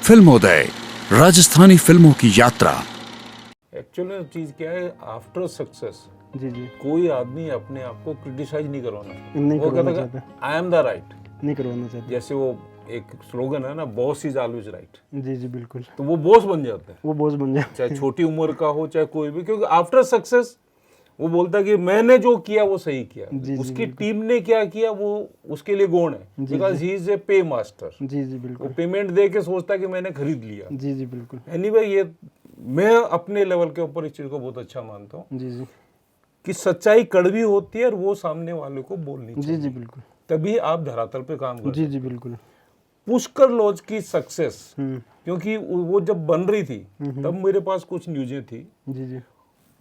फिल्मोदय, राजस्थानी फिल्मों की यात्रा। एक्चुअली चीज क्या है, आफ्टर सक्सेस जी जी कोई आदमी अपने आप को क्रिटिसाइज नहीं करवाना चाहता। नहीं वो करवाना कहता चाहता। आई एम द राइट, नहीं करवाना चाहते। जैसे वो एक स्लोगन है ना, बॉस इज ऑलवेज राइट, जी जी बिल्कुल, तो वो बॉस बन जाता है, वो बॉस बन जाए। चाहे छोटी उम्र का हो चाहे कोई भी, क्योंकि आफ्टर सक्सेस वो बोलता है कि मैंने जो किया वो सही किया, जी, उसकी टीम ने क्या किया वो उसके लिए गौण है, बिकॉज ही इज ए पे मास्टर। जी जी वो बिल्कुल। पेमेंट दे के सोचता है कि मैंने खरीद लिया। जी जी बिल्कुल। एनीवे ये मैं अपने लेवल के ऊपर इस चीज को बहुत अच्छा मानता हूँ जी जी कि सच्चाई कड़वी होती है और वो सामने वाले को बोलनी जी चाहिए, जी बिल्कुल। तभी आप धरातल पे काम कर जी सकते जी बिल्कुल। पुष्कर लॉज की सक्सेस, हम्म। क्योंकि वो जब बन रही थी तब मेरे पास कुछ न्यूज़ें थी जी जी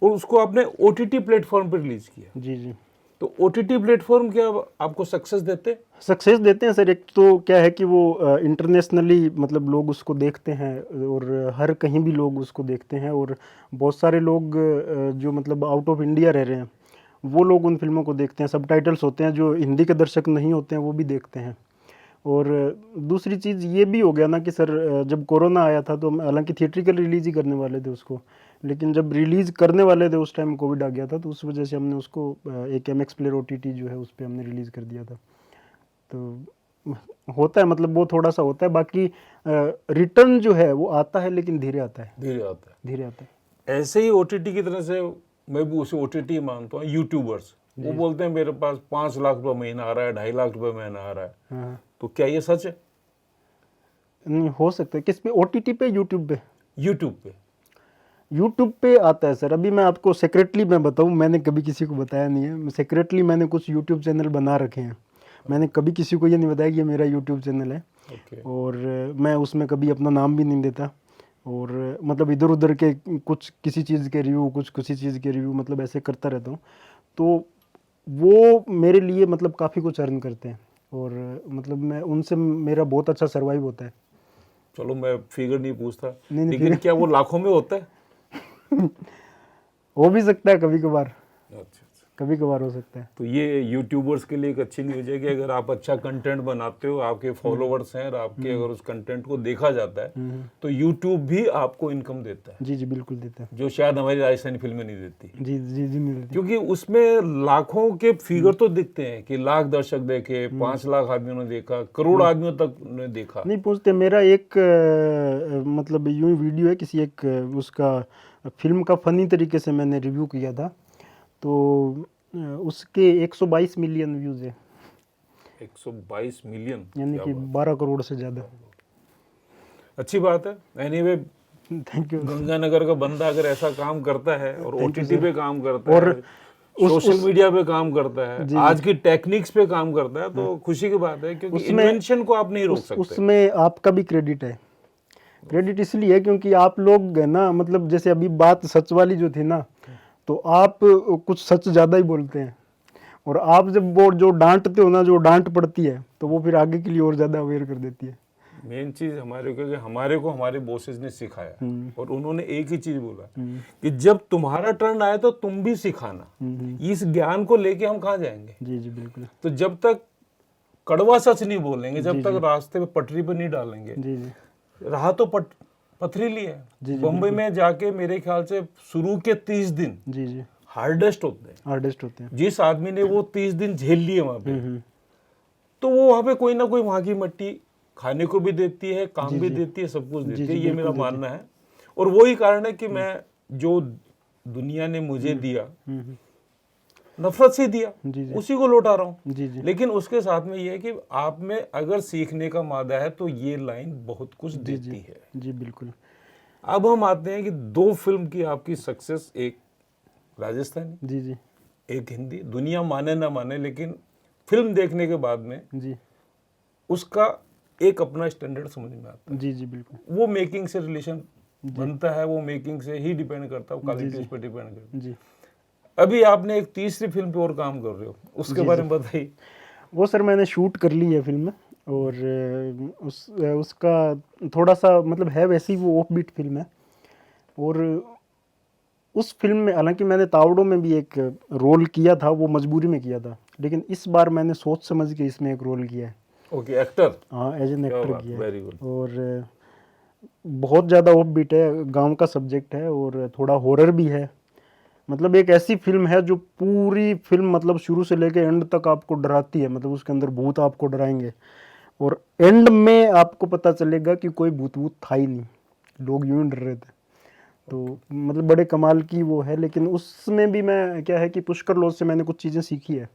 और उसको आपने ओटीटी प्लेटफॉर्म पर रिलीज किया, जी जी तो ओटीटी प्लेटफॉर्म क्या आपको सक्सेस देते? सक्सेस देते हैं सर। एक तो क्या है कि वो इंटरनेशनली मतलब लोग उसको देखते हैं और हर कहीं भी लोग उसको देखते हैं, और बहुत सारे लोग जो मतलब आउट ऑफ इंडिया रह रहे हैं वो लोग उन फिल्मों को देखते हैं। सबटाइटल्स होते हैं, जो हिंदी के दर्शक नहीं होते हैं वो भी देखते हैं। और दूसरी चीज़ ये भी हो गया ना कि सर जब कोरोना आया था तो हम हालांकि थिएट्रिकल रिलीज ही करने वाले थे उसको, लेकिन जब रिलीज़ करने वाले थे उस टाइम कोविड आ गया था, तो उस वजह से हमने उसको एक एमएक्स प्लेयर ओटीटी जो है उस पर हमने रिलीज़ कर दिया था। तो होता है, मतलब वो थोड़ा सा होता है। बाकी रिटर्न जो है वो आता है, लेकिन धीरे आता है, धीरे आता है। धीरे आता है। ऐसे ही ओटीटी की तरह से मैं भी उसे ओटीटी मानता हूँ। यूट्यूबर्स वो बोलते हैं मेरे पास 5 लाख रुपए महीना आ रहा है, 2.5 लाख रुपए महीना आ रहा है, हाँ, तो क्या ये सच है? नहीं हो सकता है। किस पे? ओटीटी पे, यूट्यूब पे? यूट्यूब पे यूट्यूब पे आता है सर। अभी मैं आपको सेक्रेटली मैं बताऊं, मैंने कभी किसी को बताया नहीं है। सेक्रेटली मैंने कुछ यूट्यूब चैनल बना रखे हैं। मैंने कभी किसी को ये नहीं बताया कि ये मेरा यूट्यूब चैनल है। ओके। और मैं उसमें कभी अपना नाम भी नहीं देता। और मतलब इधर उधर के कुछ किसी चीज़ के रिव्यू, कुछ किसी चीज़ के रिव्यू, मतलब ऐसे करता रहता हूँ। तो वो मेरे लिए मतलब काफ़ी कुछ अर्न करते हैं, और मतलब मैं उनसे मेरा बहुत अच्छा सर्वाइव होता है। चलो मैं फिगर नहीं पूछता, नहीं, लेकिन क्या वो लाखों में होता है? हो भी सकता है कभी कभार, अच्छा, कभी कभार हो सकता है। तो ये यूट्यूबर्स के लिए एक अच्छी न्यूज़ है कि अगर आप अच्छा कंटेंट बनाते हो, आपके फॉलोवर्स हैं और आपके अगर उस कंटेंट को देखा जाता है तो यूट्यूब भी आपको इनकम देता है, जी जी बिल्कुल देता है। जो शायद हमारी राजस्थानी फिल्में नहीं देती, जी जी जी नहीं देती। क्योंकि उसमें लाखों के फिगर तो दिखते हैं कि लाख दर्शक देखे, 5 लाख आदमियों ने देखा, करोड़ आदमियों तक ने देखा। नहीं पूछते। मेरा एक मतलब यूं ही वीडियो है किसी एक उसका फिल्म का फनी तरीके से मैंने रिव्यू किया था, तो उसके 122 मिलियन व्यूज़ है, 122 मिलियन, यानी कि 12 करोड़ से ज़्यादा। अच्छी बात है। Anyway thank you. गंगानगर का बंदा अगर ऐसा काम करता है और Thank you, ओटीटी sir. पे काम करता और है, सोशल मीडिया पे काम करता है, जी, आज की टेक्निक्स पे काम करता है, तो खुशी की बात है, क्योंकि इन्वेंशन को आप नहीं रोक सकते। उसमें आपका भी क्रेडिट है। क्रेडिट इसलिए है क्योंकि आप लोग है ना, मतलब जैसे अभी बात सच वाली जो थी ना, तो आप कुछ सच ज़्यादा ही बोलते हैं, और आप जब वो जो डांटते हो ना, जो डांट पड़ती है, तो वो फिर आगे के लिए और ज़्यादा अवेयर कर देती है। मेन चीज हमारे को हमारे बॉसेस ने सिखाया, और उन्होंने एक ही चीज बोला कि जब तुम्हारा टर्न आए तो तुम भी सिखाना। इस ज्ञान को लेके हम कहाँ जाएंगे? जी जी बिल्कुल। तो जब तक कड़वा सच नहीं बोलेंगे, जब तक रास्ते पे पटरी पे नहीं डालेंगे, जी जी रहा तो पथरीली है। बम्बई में जाके मेरे ख्याल से शुरू के 30 दिन जी जी हार्डेस्ट होते हैं। हार्डेस्ट होते हैं। जिस आदमी ने वो 30 दिन झेल लिए वहां पे, तो वो वहां पे कोई ना कोई वहां की मट्टी खाने को भी देती है, काम भी देती है, सब कुछ देती है, ये मेरा मानना है। और वही कारण है कि मैं जो दुनिया ने मुझे दिया, नफरत से दिया, उसी को लौटा रहा हूँ। जी जी लेकिन उसके साथ में ये है कि आप में अगर सीखने का मादा है तो ये लाइन बहुत कुछ देती है। जी बिल्कुल। अब हम आते हैं कि 2 फिल्म की आपकी सक्सेस, एक राजस्थानी, जी जी एक हिंदी। दुनिया माने ना माने, लेकिन फिल्म देखने के बाद में जी उसका एक अपना स्टैंडर्ड समझ में आता जी जी बिल्कुल। है। वो मेकिंग से रिलेशन बनता है, वो मेकिंग से ही डिपेंड करता है, क्वालिटी उस पर डिपेंड करता है। जी अभी आपने एक तीसरी फिल्म पे और काम कर रहे हो, उसके बारे में बताइए। वो सर मैंने शूट कर ली है फिल्म, और उसका थोड़ा सा मतलब है वैसी, वो ऑफ बीट फिल्म है। और उस फिल्म में हालांकि मैंने तावड़ों में भी एक रोल किया था, वो मजबूरी में किया था, लेकिन इस बार मैंने सोच समझ के इसमें एक रोल किया है। Okay, actor. हाँ, एज एन एक्टर किया है। Very good. और बहुत ज़्यादा ऑफ बीट है, गांव का सब्जेक्ट है और थोड़ा हॉरर भी है। मतलब एक ऐसी फिल्म है जो पूरी फिल्म मतलब शुरू से लेकर एंड तक आपको डराती है, मतलब उसके अंदर भूत आपको डराएंगे और एंड में आपको पता चलेगा कि कोई भूत भूत था ही नहीं, लोग यूं ही डर रहे थे। तो मतलब बड़े कमाल की वो है। लेकिन उसमें भी मैं क्या है कि पुष्कर लॉज से मैंने कुछ चीज़ें सीखी है।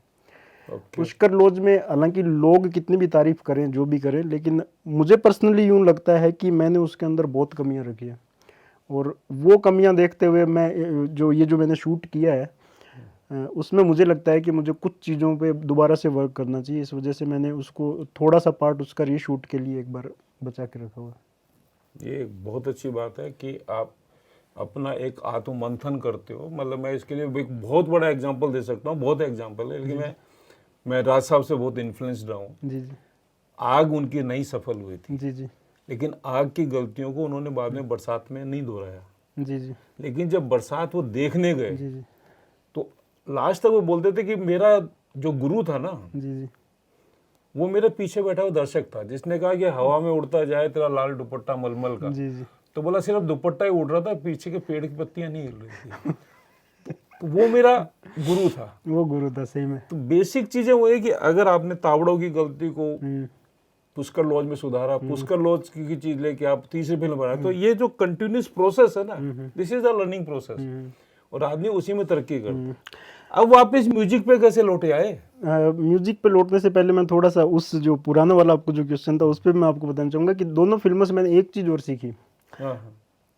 पुष्कर लॉज में हालांकि लोग कितनी भी तारीफ करें जो भी करें, लेकिन मुझे पर्सनली यूं लगता है कि मैंने उसके अंदर बहुत कमियां रखी है और वो कमियां देखते हुए मैं जो मैंने शूट किया है उसमें मुझे लगता है कि मुझे कुछ चीज़ों पे दोबारा से वर्क करना चाहिए। इस वजह से मैंने उसको थोड़ा सा पार्ट उसका रीशूट के लिए एक बार बचा के रखा हुआ है। ये एक बहुत अच्छी बात है कि आप अपना एक आत्ममंथन करते हो। मतलब मैं इसके लिए एक बहुत बड़ा एग्जांपल दे सकता हूँ, बहुत एग्जांपल है, लेकिन मैं राज साहब से बहुत इन्फ्लुएंस्ड रहा हूँ। जी जी आग उनकी नहीं सफल हुई थी, जी जी लेकिन आग की गलतियों को उन्होंने बाद में बरसात में नहीं दोहराया। जी जी लेकिन जब बरसात वो देखने गए जी जी तो लास्ट तक वो बोलते थे कि मेरा जो गुरु था ना, जी जी वो मेरे पीछे बैठा हुआ दर्शक था, जिसने कहा कि हवा में उड़ता जाए तेरा लाल दुपट्टा मलमल का। जी जी तो बोला सिर्फ दुपट्टा ही उड़ रहा था, पीछे के पेड़ की पत्तियां नहीं हिल रही थी। तो वो मेरा गुरु था। वो गुरु था सही में। तो बेसिक चीजें वो है कि अगर आपने तावड़ों की गलती को पुष्कर लॉज में सुधारा, पुष्कर लॉज की चीज लेके आप तीसरी फिल्म बनाए, तो ये जो कंटिन्यूस प्रोसेस है ना, this is a learning process, और आदमी उसी में तरक्की करता है। अब वापस म्यूजिक पे कैसे लौटे आए? म्यूजिक पे लौटने से पहले मैं थोड़ा सा उस जो पुराना वाला आपको जो क्वेश्चन था उस पर मैं आपको बताना चाहूंगा कि दोनों फिल्मों से मैंने एक चीज और सीखी। हाँ।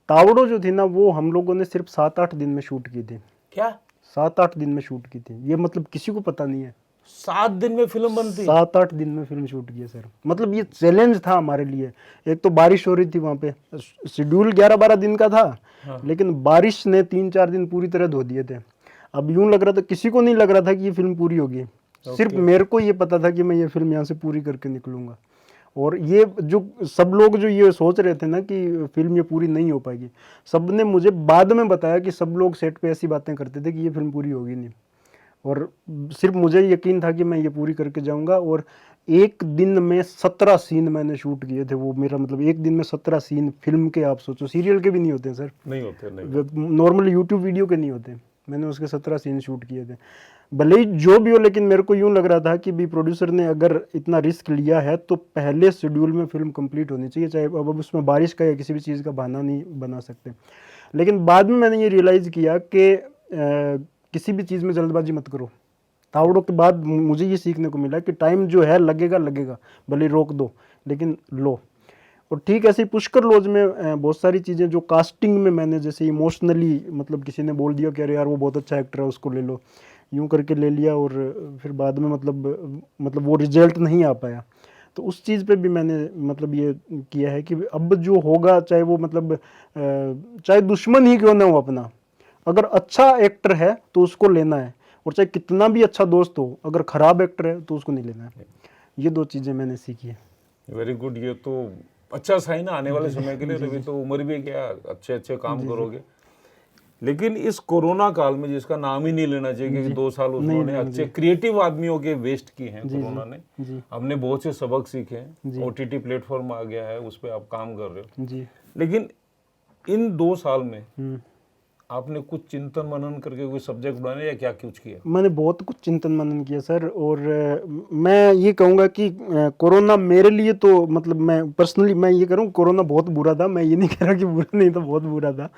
तावड़ो जो थी ना वो हम लोगों ने सिर्फ 7-8 दिन में शूट की थी। क्या 7-8 दिन में शूट की थी, ये मतलब किसी को पता नहीं है। 7 दिन में फिल्म बनती? 7-8 दिन में फिल्म शूट की है सर। मतलब ये चैलेंज था हमारे लिए। एक तो बारिश हो रही थी वहाँ पे, शेड्यूल 11-12 दिन का था। लेकिन बारिश ने 3-4 दिन पूरी तरह धो दिए थे। अब यूं लग रहा था, किसी को नहीं लग रहा था कि ये फिल्म पूरी होगी, सिर्फ मेरे को ये पता था कि मैं ये फिल्म यहाँ से पूरी करके निकलूंगा। और ये जो सब लोग जो ये सोच रहे थे ना कि फिल्म ये पूरी नहीं हो पाएगी, सब ने मुझे बाद में बताया कि सब लोग सेट पे ऐसी बातें करते थे कि ये फिल्म पूरी होगी नहीं, और सिर्फ मुझे यकीन था कि मैं ये पूरी करके जाऊंगा। और एक दिन में 17 सीन मैंने शूट किए थे। वो मेरा मतलब एक दिन में 17 सीन फिल्म के, आप सोचो सीरियल के भी नहीं होते हैं सर, नहीं होते, नॉर्मल यूट्यूब वीडियो के नहीं होते। मैंने उसके 17 सीन शूट किए थे। भले ही जो भी हो, लेकिन मेरे को यूं लग रहा था कि भी प्रोड्यूसर ने अगर इतना रिस्क लिया है तो पहले शेड्यूल में फिल्म कंप्लीट होनी चाहिए, चाहे अब उसमें बारिश का या किसी भी चीज़ का बहाना नहीं बना सकते। लेकिन बाद में मैंने ये रियलाइज़ किया कि किसी भी चीज़ में जल्दबाजी मत करो। तावड़ों के बाद मुझे ये सीखने को मिला कि टाइम जो है लगेगा, भले रोक दो लेकिन लो। और ठीक ऐसे ही पुष्कर लॉज में बहुत सारी चीज़ें जो कास्टिंग में मैंने जैसे इमोशनली, मतलब किसी ने बोल दिया कि अरे यार वो बहुत अच्छा एक्टर है उसको ले लो, यूं करके ले लिया और फिर बाद में मतलब वो रिजल्ट नहीं आ पाया। तो उस चीज़ पे भी मैंने मतलब ये किया है कि अब जो होगा, चाहे वो मतलब चाहे दुश्मन ही क्यों ना हो अपना, अगर अच्छा एक्टर है तो उसको लेना है, और चाहे कितना भी अच्छा दोस्त हो, अगर खराब एक्टर है तो उसको नहीं लेना है। ये 2 चीज़ें मैंने सीखी है। Very good. ये तो अच्छा साइन है आने वाले समय के लिए। अभी तो उम्र भी क्या, अच्छे अच्छे काम करोगे। लेकिन इस कोरोना काल में, जिसका नाम ही नहीं लेना चाहिए, क्योंकि 2 साल उन्होंने अच्छे क्रिएटिव आदमियों के वेस्ट किए हैं कोरोना ने। हमने बहुत से सबक सीखे हैं। OTT प्लेटफॉर्म आ गया है, उस पर आप काम कर रहे हो जी। लेकिन इन 2 साल में आपने कुछ चिंतन मनन करके कोई सब्जेक्ट बनाने या क्या कुछ किया? मैंने बहुत कुछ चिंतन मनन किया सर। और मैं ये कहूँगा कि कोरोना मेरे लिए तो मतलब मैं पर्सनली मैं ये करूँ, कोरोना बहुत बुरा था, मैं ये नहीं कह रहा कि बुरा नहीं था, बहुत बुरा था।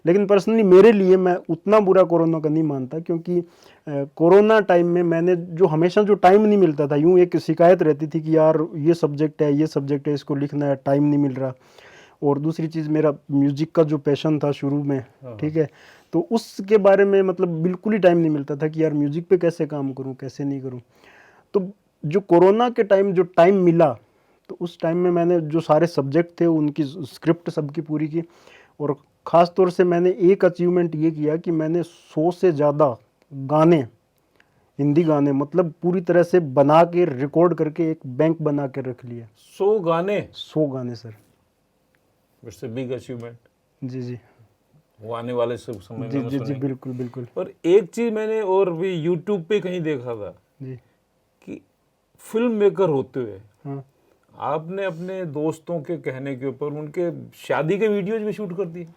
लेकिन पर्सनली मेरे लिए मैं उतना बुरा कोरोना का नहीं मानता, क्योंकि कोरोना टाइम में मैंने जो हमेशा जो टाइम नहीं मिलता था, यूँ एक शिकायत रहती थी कि यार ये सब्जेक्ट है, इसको लिखना है, टाइम नहीं मिल रहा। और दूसरी चीज़, मेरा म्यूजिक का जो पैशन था शुरू में, ठीक है, तो उसके बारे में मतलब बिल्कुल ही टाइम नहीं मिलता था कि यार म्यूजिक पे कैसे काम करूं, कैसे नहीं करूं। तो जो कोरोना के टाइम जो टाइम मिला, तो उस टाइम में मैंने जो सारे सब्जेक्ट थे उनकी स्क्रिप्ट सबकी पूरी की। और ख़ास तौर से मैंने एक अचीवमेंट ये किया कि मैंने 100 से ज़्यादा गाने, हिंदी गाने, मतलब पूरी तरह से बना के रिकॉर्ड करके एक बैंक बना के रख लिया। 100 गाने? 100 गाने sir. It's a big achievement. जी जी वो आने वाले समय जी में जी जी बिल्कुल बिल्कुल। और एक चीज मैंने और भी यूट्यूब पे कहीं देखा था जी कि फिल्म मेकर होते हुए हाँ आपने अपने दोस्तों के कहने के ऊपर उनके शादी के वीडियोज भी शूट कर दिए?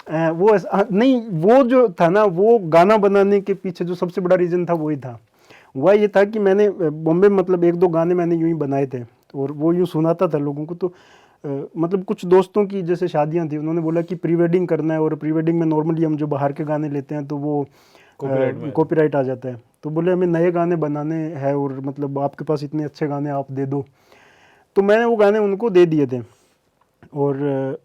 नहीं, वो जो था ना, वो गाना बनाने के पीछे जो सबसे बड़ा रीज़न था वही था। वह ये था कि मैंने बॉम्बे में मतलब 1-2 गाने मैंने यूँ ही बनाए थे और वो यूँ सुनाता था लोगों को। तो मतलब कुछ दोस्तों की जैसे शादियां थी, उन्होंने बोला कि प्री वेडिंग करना है, और प्री वेडिंग में नॉर्मली हम जो बाहर के गाने लेते हैं तो वो कॉपीराइट आ जाता है। तो बोले हमें नए गाने बनाने हैं और मतलब आपके पास इतने अच्छे गाने आप दे दो। तो मैंने वो गाने उनको दे दिए थे। और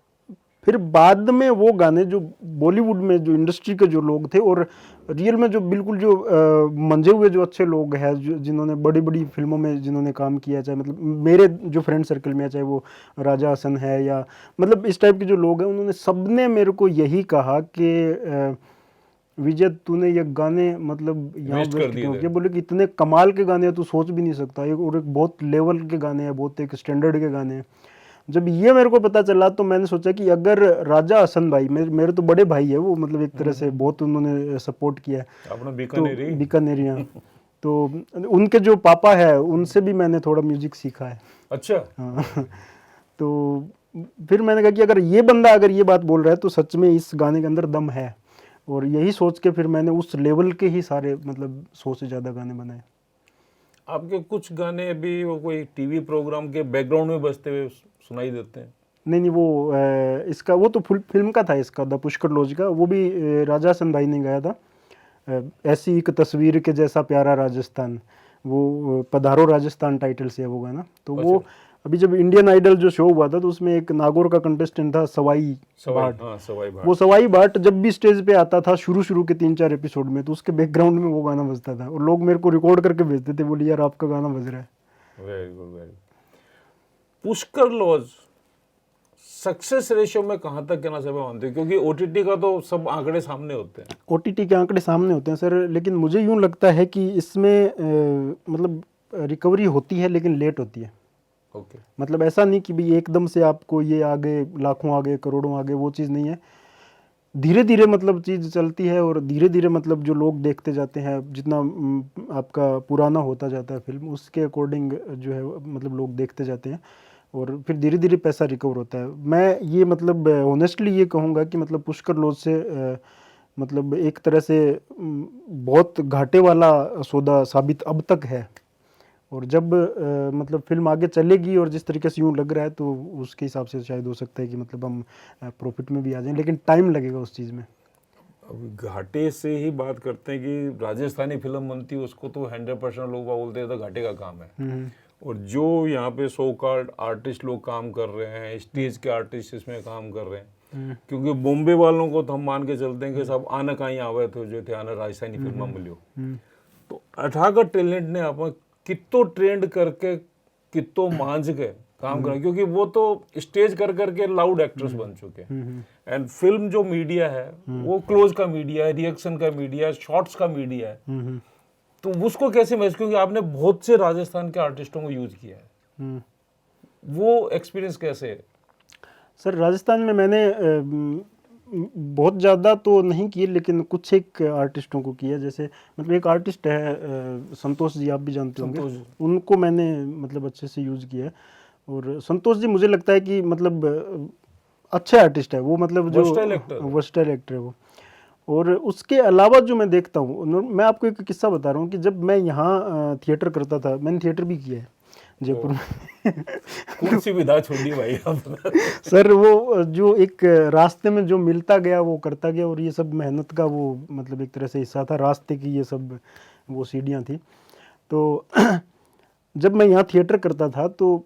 फिर बाद में वो गाने जो बॉलीवुड में जो इंडस्ट्री के जो लोग थे और रियल में जो बिल्कुल जो मंजे हुए जो अच्छे लोग हैं, जो जिन्होंने बड़ी बड़ी फिल्मों में जिन्होंने काम किया, चाहे मतलब मेरे जो फ्रेंड सर्कल में है, चाहे वो राजा हसन है या मतलब इस टाइप के जो लोग हैं, उन्होंने सबने मेरे को यही कहा कि विजय तूने ये गाने मतलब यहाँ वेस्ट कर दिए क्यों थे। किए? बोले कि इतने कमाल के गाने हैं तू सोच भी नहीं सकता, और एक बहुत लेवल के गाने हैं, बहुत एक स्टैंडर्ड के गाने हैं। जब ये मेरे को पता चला तो मैंने सोचा कि अगर राजा हसन भाई, मेरे तो बड़े भाई है वो, मतलब एक तरह से बहुत उन्होंने सपोर्ट किया है, अपना तो बीकानेरी। बीकानेरिया, तो उनके जो पापा है उनसे भी मैंने थोड़ा म्यूजिक सीखा है। अच्छा। हाँ तो फिर मैंने कहा कि अगर ये बंदा अगर ये बात बोल रहा है तो सच में इस गाने के अंदर दम है, और यही सोच के फिर मैंने उस लेवल के ही सारे मतलब 100 से ज़्यादा गाने बनाए। आपके कुछ गाने अभी वो कोई टीवी प्रोग्राम के बैकग्राउंड में बजते हुए सुनाई देते हैं। नहीं, वो इसका वो तो फुल फिल्म का था, इसका द पुष्कर लॉज का, वो भी राजा हसन भाई ने गाया था। ऐसी एक तस्वीर के जैसा प्यारा राजस्थान, वो पधारो राजस्थान टाइटल से है वो गाना। तो वो अभी जब इंडियन आइडल जो शो हुआ था तो उसमें एक नागौर का कंटेस्टेंट था सवाई भाट। हाँ, सवाई भाट। वो सवाई भाट जब भी स्टेज पे आता था शुरू के 3-4 एपिसोड में, तो उसके बैकग्राउंड में वो गाना बजता था और लोग मेरे को रिकॉर्ड करके भेजते थे, बोले यार आपका गाना बज रहा है। Very good, very. Pushkar lodge success ratio में कहाँ तक कहना सब मानते हैं? क्योंकि ओटीटी का तो सब आंकड़े सामने होते हैं। ओटीटी के आंकड़े सामने होते हैं सर, लेकिन मुझे यूं लगता है कि इसमें मतलब रिकवरी होती है लेकिन लेट होती है। ओके। मतलब ऐसा नहीं कि भाई एकदम से आपको ये आगे लाखों आगे करोड़ों आगे, वो चीज़ नहीं है। धीरे धीरे मतलब चीज़ चलती है और धीरे धीरे मतलब जो लोग देखते जाते हैं, जितना आपका पुराना होता जाता है फिल्म, उसके अकॉर्डिंग जो है मतलब लोग देखते जाते हैं और फिर धीरे धीरे पैसा रिकवर होता है। मैं ये मतलब ऑनेस्टली ये कहूँगा कि मतलब पुष्कर लॉज से मतलब एक तरह से बहुत घाटे वाला सौदा साबित अब तक है, और जब मतलब फिल्म आगे चलेगी और जिस तरीके से यूँ लग रहा है तो उसके हिसाब से शायद हो सकता है कि मतलब हम प्रॉफिट में भी आ जाएं, लेकिन टाइम लगेगा उस चीज़ में। अब घाटे से ही बात करते हैं कि राजस्थानी फिल्म बनती है, उसको तो 100% लोग बोलते हैं तो घाटे का काम है। और जो यहाँ पे सो कॉल्ड आर्टिस्ट लोग काम कर रहे हैं, स्टेज के आर्टिस्ट इसमें काम कर रहे हैं, क्योंकि बॉम्बे वालों को तो हम मान के चलते हैं कि सब आना कहीं आवे तो जो थे आना राजस्थानी फिल्म मिलियो। तो अठा का टैलेंट ने आप कितो ट्रेंड करके कितो मांझ के काम करें, क्योंकि वो तो स्टेज कर करके लाउड एक्ट्रेस बन चुके हैं। एंड फिल्म जो मीडिया है वो क्लोज का मीडिया है, रिएक्शन का मीडिया है, शॉर्ट्स का मीडिया है। तो उसको कैसे मैच, क्योंकि आपने बहुत से राजस्थान के आर्टिस्टों को यूज किया है, वो एक्सपीरियंस कैसे है? सर राजस्थान में मैंने बहुत ज़्यादा तो नहीं किए, लेकिन कुछ एक आर्टिस्टों को किया। जैसे मतलब एक आर्टिस्ट है संतोष जी, आप भी जानते होंगे, उनको मैंने मतलब अच्छे से यूज़ किया है। और संतोष जी मुझे लगता है कि मतलब अच्छे आर्टिस्ट है वो, मतलब जो वर्सटाइल एक्टर है वो। और उसके अलावा जो मैं देखता हूँ, मैं आपको एक किस्सा बता रहा हूँ कि जब मैं यहाँ थिएटर करता था, मैंने थिएटर भी किया है जयपुर में। कौन सी विधा छोड़ी भाई आप? सर वो जो एक रास्ते में जो मिलता गया वो करता गया, और ये सब मेहनत का वो मतलब एक तरह से हिस्सा था रास्ते की, ये सब वो सीढ़ियाँ थी। तो जब मैं यहाँ थिएटर करता था तो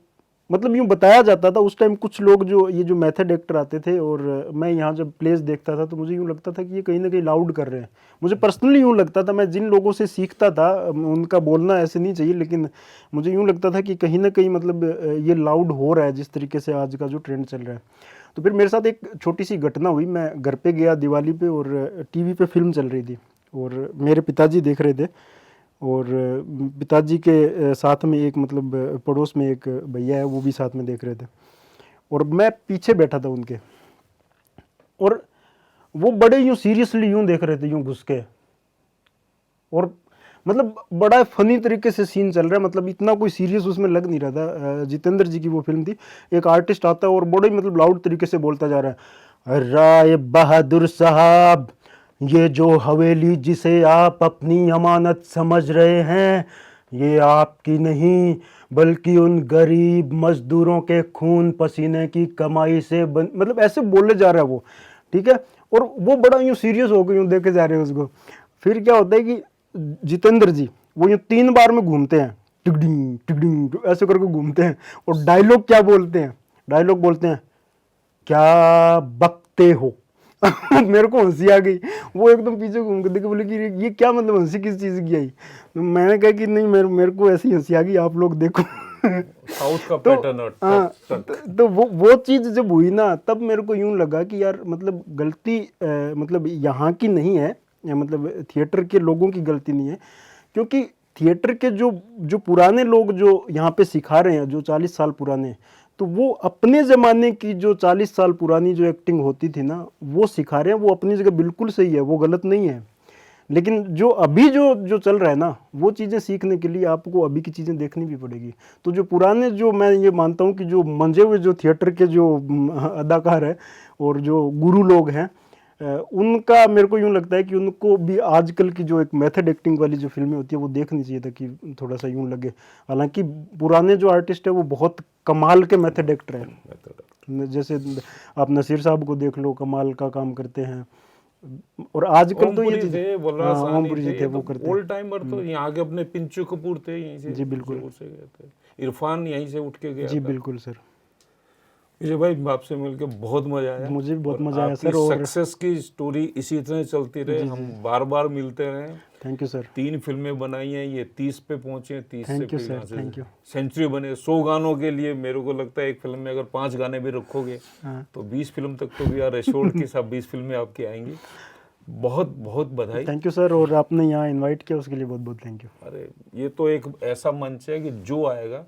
मतलब यूँ बताया जाता था उस टाइम, कुछ लोग जो ये जो मेथड एक्टर आते थे, और मैं यहाँ जब प्लेस देखता था तो मुझे यूँ लगता था कि ये कहीं ना कहीं लाउड कर रहे हैं। मुझे पर्सनली यूँ लगता था, मैं जिन लोगों से सीखता था, उनका बोलना ऐसे नहीं चाहिए, लेकिन मुझे यूँ लगता था कि कहीं ना कहीं मतलब ये लाउड हो रहा है जिस तरीके से आज का जो ट्रेंड चल रहा है। तो फिर मेरे साथ एक छोटी सी घटना हुई। मैं घर पे गया दिवाली पे और टीवी पे फिल्म चल रही थी और मेरे पिताजी देख रहे थे, और पिताजी के साथ में एक मतलब पड़ोस में एक भैया है वो भी साथ में देख रहे थे, और मैं पीछे बैठा था उनके, और वो बड़े यूं सीरियसली यूं देख रहे थे यूं घुस के, और मतलब बड़ा फनी तरीके से सीन चल रहा है, मतलब इतना कोई सीरियस उसमें लग नहीं रहा था। जितेंद्र जी की वो फिल्म थी, एक आर्टिस्ट आता है और बड़े मतलब लाउड तरीके से बोलता जा रहा है, राय बहादुर साहब, ये जो हवेली जिसे आप अपनी अमानत समझ रहे हैं, ये आपकी नहीं बल्कि उन गरीब मजदूरों के खून पसीने की कमाई से मतलब ऐसे बोले जा रहा है वो, ठीक है। और वो बड़ा यूँ सीरियस हो गए यूँ देखे जा रहे हैं उसको। फिर क्या होता है कि जितेंद्र जी वो यूँ 3 बार में घूमते हैं, टिकडिंग टिकडिंग ऐसे करके घूमते हैं, और डायलॉग क्या बोलते हैं, डायलॉग बोलते हैं, क्या बकते हो। मेरे को हंसी आ गई, वो एकदम पीछे घूम के देखे, बोले कि ये क्या मतलब हंसी किस चीज़ की आई। तो मैंने कहा कि नहीं, मेरे को ऐसी हंसी आ गई, आप लोग देखो। साउथ का पैटर्न और तो वो चीज़ जब हुई ना, तब मेरे को यूं लगा कि यार मतलब गलती मतलब यहाँ की नहीं है, मतलब थिएटर के लोगों की गलती नहीं है, क्योंकि थिएटर के जो पुराने लोग जो यहाँ पे सिखा रहे हैं, जो 40 साल पुराने, तो वो अपने ज़माने की जो 40 साल पुरानी जो एक्टिंग होती थी ना, वो सिखा रहे हैं, वो अपनी जगह बिल्कुल सही है, वो गलत नहीं है। लेकिन जो अभी जो चल रहा है ना, वो चीज़ें सीखने के लिए आपको अभी की चीज़ें देखनी भी पड़ेगी। तो जो पुराने, जो मैं ये मानता हूँ कि जो मंजे हुए जो थिएटर के जो अदाकार है और जो गुरु लोग हैं, उनका मेरे को यूँ लगता है कि उनको भी आजकल की जो एक मेथड एक्टिंग वाली जो फिल्में होती है वो देखनी चाहिए था, कि थोड़ा सा यूँ लगे। हालांकि पुराने जो आर्टिस्ट है वो बहुत कमाल के मेथड एक्टर हैं, जैसे आप नसीर साहब को देख लो, कमाल का काम करते हैं। और आजकल तो ये थे, बलराज ओमपुरी जी थे, वो तो करते ओल्ड टाइमर। तो यहाँ के अपने पिंचू कपूर थे, यहीं से, जी बिल्कुल, जोर से गए थे। इरफान यहीं से उठ के गया जी था। बिल्कुल सर। विजय भाई, आपसे मिलकर बहुत मजा आया, मुझे भी बहुत और मजा आया आपकी सर। और सक्सेस की स्टोरी इसी तरह चलती रहे, हम बार बार मिलते रहे। Thank you sir. 3 फिल्में बनाई हैं, ये 30 पे पहुंचे, 30 से थैंक यू फिर सर, यहाँ से थैंक यू। सेंचुरी बने। 100 गानों के लिए मेरे को लगता है एक फिल्म में अगर 5 गाने भी रखोगे हाँ। तो 20 फिल्म तक तो भी यार एश्योर्ड की सब 20 फिल्में आपकी आएंगी। बहुत बहुत बधाई। थैंक यू सर, और आपने यहाँ इनवाइट किया उसके लिए बहुत बहुत थैंक यू। अरे ये तो एक ऐसा मंच है कि जो आएगा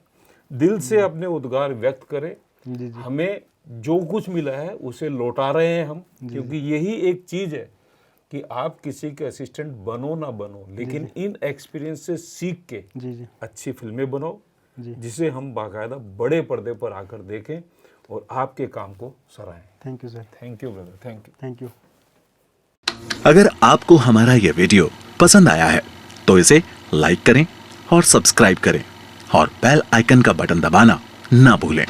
दिल से अपने उद्गार व्यक्त करे। जी जी हमें जो कुछ मिला है उसे लौटा रहे हैं हम, क्योंकि यही एक चीज है कि आप किसी के असिस्टेंट बनो ना बनो, लेकिन इन एक्सपीरियंस से सीख के जी जी अच्छी फिल्में बनाओ, जी। जिसे हम बाकायदा बड़े पर्दे पर आकर देखें और आपके काम को सराहें। Thank you sir. Thank you brother, thank you. Thank you. अगर आपको हमारा यह वीडियो पसंद आया है तो इसे लाइक करें और सब्सक्राइब करें और बेल आइकन का बटन दबाना ना भूलें।